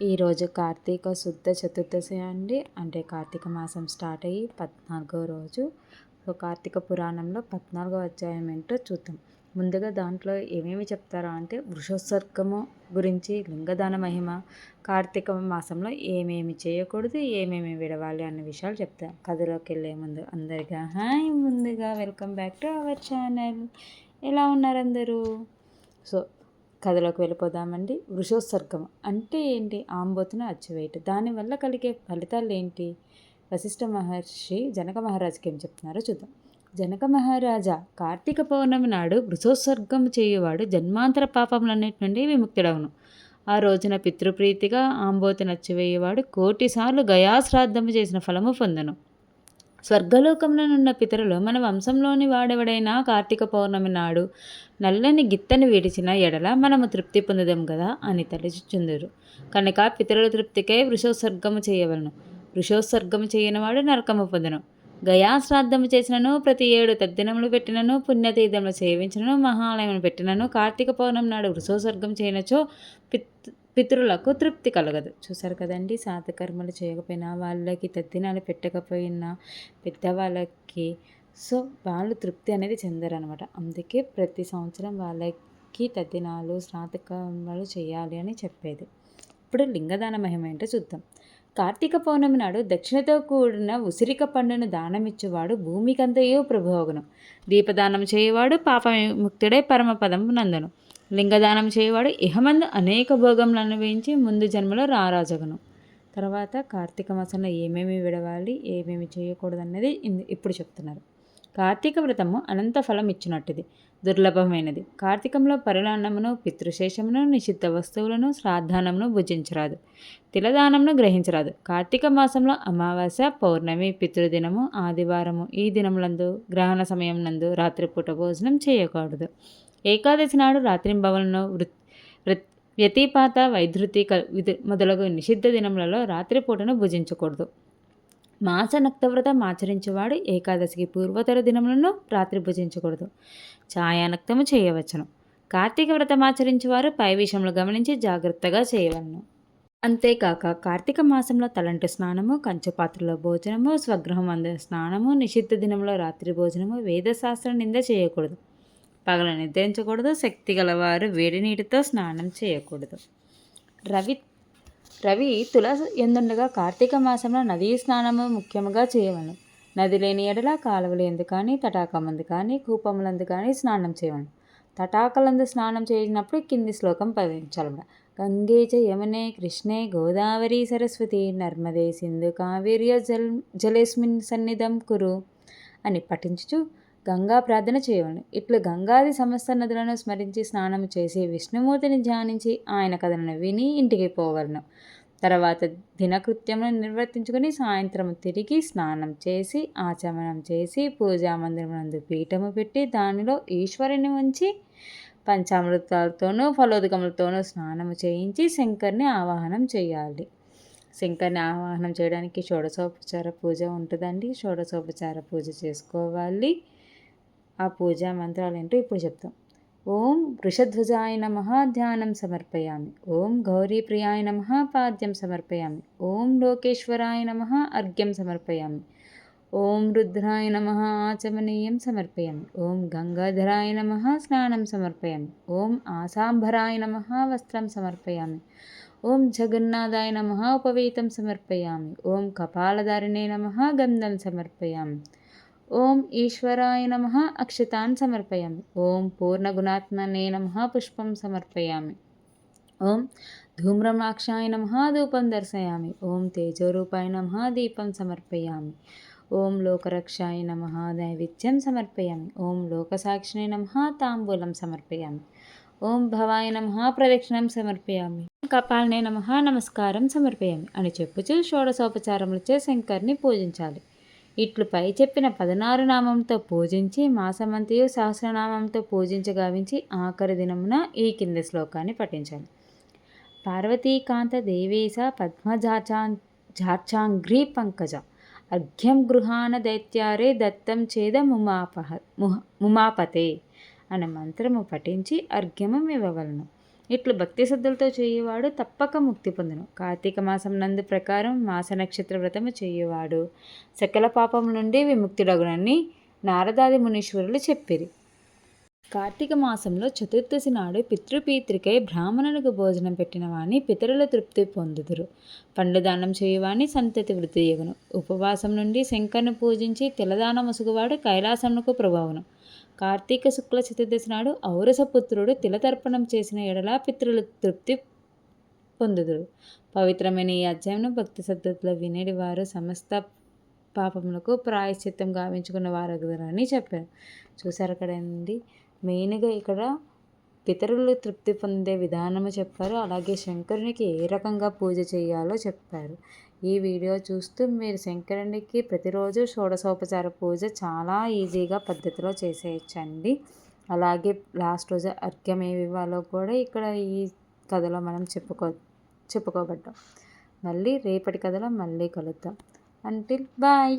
ఈరోజు కార్తీక శుద్ధ చతుర్దశి అండి. అంటే కార్తీక మాసం స్టార్ట్ అయ్యి 14వ రోజు. సో కార్తీక పురాణంలో 14వ అధ్యాయం ఏంటో చూద్దాం. ముందుగా దాంట్లో ఏమేమి చెప్తారా అంటే వృషోత్సర్గము గురించి, లింగదాన మహిమ, కార్తీక మాసంలో ఏమేమి చేయకూడదు, ఏమేమి విడవాలి అన్న విషయాలు చెప్తాను. కథలోకి వెళ్ళే ముందు అందరికీ ముందుగా welcome back to our channel. ఎలా ఉన్నారు అందరూ? సో కథలోకి వెళ్ళిపోదామండి. వృషోత్సర్గం అంటే ఏంటి? ఆంబోతును అచ్చివేయటం. దానివల్ల కలిగే ఫలితాలు ఏంటి? వశిష్ఠ మహర్షి జనక మహారాజుకి ఏం చెప్తున్నారో చూద్దాం. జనక మహారాజా, కార్తీక పౌర్ణమి నాడు వృషోత్సర్గం చేయువాడు జన్మాంతర పాపములన్నిటి నుండి విముక్తుడవును. ఆ రోజున పితృప్రీతిగా ఆంబోతును అచ్చివేయువాడు 1,000,000 సార్లు గయాశ్రాద్ధము చేసిన ఫలము పొందును. స్వర్గలోకంలోనున్న పితరులు మన వంశంలోని వాడెవడైనా కార్తీక పౌర్ణమి నాడు నల్లని గిత్తని విడిచిన ఎడల మనము తృప్తి పొందుదాం కదా అని తలచుచుందురు. కనుక పితరుల తృప్తికై వృషోత్సర్గము చేయవలను. వృషోత్సర్గము చేయనివాడు నరకము పొందును. గయాశ్రాద్ధము చేసినను, ప్రతి 7 తద్దినములు పెట్టినను, పుణ్యతీర్థములు సేవించినను, మహాలయమును పెట్టినను, కార్తీక పౌర్ణమి నాడు వృషోత్సర్గం చేయనచో పితరులకు తృప్తి కలగదు. చూసారు కదండి, సాధకర్మలు చేయకపోయినా, వాళ్ళకి తద్దినాలు పెట్టకపోయినా పెద్దవాళ్ళకి సో వాళ్ళు తృప్తి అనేది చెందరు అనమాట. అందుకే ప్రతి సంవత్సరం వాళ్ళకి తద్దినాలు శ్రాద్ధకర్మలు చేయాలి అని చెప్పేది. ఇప్పుడు లింగదాన మహిమ ఏంటో చూద్దాం. కార్తీక పౌర్ణమి నాడు దక్షిణతో కూడిన ఉసిరిక పండును దానమిచ్చువాడు భూమికంతయో ప్రభువగును. దీపదానం చేయవాడు పాపముక్తుడై పరమపదం నందును. లింగదానం చేయవాడు ఇహమందు అనేక భోగములను అనుభవించి ముందు జన్మలో రారాజగును. తర్వాత కార్తీక మాసంలో ఏమేమి విడవాలి, ఏమేమి చేయకూడదు అన్నది ఇప్పుడు చెప్తున్నారు. కార్తీక వ్రతము అనంత ఫలం ఇచ్చినట్టుది, దుర్లభమైనది. కార్తీకంలో పరిణామమును, పితృశేషమును, నిషిద్ధ వస్తువులను, శ్రాద్ధానమును భుజించరాదు, తిలదానమును గ్రహించరాదు. కార్తీక మాసంలో అమావాస్య, పౌర్ణమి, పితృదినము, ఆదివారము ఈ దినములందు గ్రహణ సమయం నందు రాత్రిపూట భోజనం చేయకూడదు. ఏకాదశి నాడు రాత్రింబవలను, వ్యతిపాత, వైధృతి మొదలగు నిషిద్ధ దినములలో రాత్రిపూటను భుజించకూడదు. మాస నక్తవ్రతం ఆచరించేవాడు ఏకాదశికి పూర్వతర దినములను రాత్రి భుజించకూడదు. ఛాయానక్తము చేయవచ్చును. కార్తీక వ్రతం ఆచరించేవారు పై విషయంలో గమనించి జాగ్రత్తగా చేయవలను. అంతేకాక కార్తీక మాసంలో తలంటు స్నానము, కంచుపాత్రలో భోజనము, స్వగృహం అందు స్నానము, నిషిద్ధ దినంలో రాత్రి భోజనము, వేదశాస్త్ర నింద చేయకూడదు. పగలు నిద్రించకూడదు. శక్తి గలవారు వేడి నీటితో స్నానం చేయకూడదు. రవి తుల ఎందుండగా కార్తీక మాసంలో నదీ స్నానము ముఖ్యముగా చేయవలను. నది లేని ఎడల కాలువలు ఎందు కానీ, తటాకమందు కానీ, కూపములందు కానీ స్నానం చేయవలను. తటాకలందు స్నానం చేసినప్పుడు కింది శ్లోకం పఠించాలన్నమాట. గంగే చ యమునే కృష్ణే గోదావరి సరస్వతి నర్మదే సింధు కావేర్య జలేస్మిన్ సన్నిధం కురు అని పఠించుచు గంగా ప్రార్థన చేయవలను. ఇట్లు గంగాది సమస్త నదులను స్మరించి స్నానం చేసి విష్ణుమూర్తిని ధ్యానించి ఆయన కథలను విని ఇంటికి పోవలను. తర్వాత దినకృత్యములను నిర్వర్తించుకొని సాయంత్రం తిరిగి స్నానం చేసి ఆచమనం చేసి పూజా మందిరమునందు పీఠము పెట్టి దానిలో ఈశ్వరుని ఉంచి పంచామృతాలతోనూ ఫలోదకములతోనూ స్నానము చేయించి శంకర్ని ఆవాహనం చేయాలి. శంకర్ని ఆవాహనం చేయడానికి షోడశోపచార పూజ ఉంటుందండి. షోడశోపచార పూజ చేసుకోవాలి. ఆ పూజా మంత్రాలు ఏంటో ఇప్పుడు చెప్తాం. ఓం వృషధ్వజాయ నమః ధ్యానం సమర్పయామి. ఓం గౌరీప్రియాయ నమః పాద్యం సమర్పయామి. ఓం లోకేశ్వరాయ నమః అర్ఘ్యం సమర్పయామి. ఓం రుద్రాయ నమః ఆచమనీయం సమర్పయామి. ఓం గంగాధరాయ నమః స్నానం సమర్పయామి. ఓం ఆసాంబరాయ నమః వస్త్రం సమర్పయామి. ఓం జగన్నాథాయ నమః ఉపవీతం సమర్పయామి. ఓం కపాలధారిణే నమః గంధం సమర్పయామి. ఓం ఈశ్వరాయ నమః అక్షతాన్ సమర్పయామి. ఓం పూర్ణగుణాత్మనే నమః పుష్పం సమర్పయామి. ఓం ధూమ్రమాక్షాయ నమః ధూపం దర్శయామి. ఓం తేజోరూపాయ నమః దీపం సమర్పయామి. ఓం లోకరక్షాయ నమః నైవేద్యం సమర్పయామి. ఓం లోకసాక్షిణే నమః తాంబూలం సమర్పయామి. ఓం భవాయ నమః ప్రదక్షిణం సమర్పయామి. కపాలనే నమః నమస్కారం సమర్పయామి అని చెప్పుచు షోడశోపచారములచే శంకర్ని పూజించాలి. ఇట్లు పై చెప్పిన 16 నామంతో పూజించి మాసమంతయు సహస్రనామంతో పూజించగావించి ఆఖరి దినమున ఈ కింది శ్లోకాన్ని పఠించాలి. పార్వతీకాంత దేవేశ పద్మజార్చాంఘ్రీ పంకజ అర్ఘ్యం గృహాన దైత్యారే దత్తం చేద ముమాపతే అనే మంత్రము పఠించి అర్ఘ్యము ఇవ్వవలను. ఇట్లు భక్తి శ్రద్ధలతో చేయువాడు తప్పక ముక్తి పొందును. కార్తీక మాసం నందు ప్రకారం మాస నక్షత్ర వ్రతము చేయువాడు సకల పాపం నుండి విముక్తుడగునని నారదాది మునీశ్వరులు చెప్పిరి. కార్తీక మాసంలో చతుర్దశి నాడు పితృపీత్రికై బ్రాహ్మణులకు భోజనం పెట్టిన వాణి పితరుల తృప్తి పొందుదురు. పండ్లు దానం చేయువాని సంతతి వృద్ధి యగును. ఉపవాసం నుండి శంకరుని పూజించి తిలదానం ముసుగువాడు కైలాసమునకు ప్రభావను. కార్తీక శుక్ల చతుర్దశి నాడు ఔరసపుత్రుడు తిలతర్పణం చేసిన ఎడల పితృల తృప్తి పొందుదురు. పవిత్రమైన ఈ అధ్యాయంను భక్తి శ్రద్ధలో వినేడి వారు సమస్త పాపములకు ప్రాయశ్చిత్తం గావించుకున్న వారని చెప్పారు. చూసారు కదండి, మెయిన్గా ఇక్కడ పితరులు తృప్తి పొందే విధానము చెప్పారు. అలాగే శంకరునికి ఏ రకంగా పూజ చేయాలో చెప్పారు. ఈ వీడియో చూస్తూ మీరు శంకరునికి ప్రతిరోజు షోడశోపచార పూజ చాలా ఈజీగా పద్ధతిలో చేసేయచ్చండి. అలాగే లాస్ట్ రోజు అర్ఘ్యం ఏమి ఇవ్వాలో కూడా ఇక్కడ ఈ కథలో మనం చెప్పుకోబడ్డాం. మళ్ళీ రేపటి కథలో మళ్ళీ కలుద్దాం. Until bye.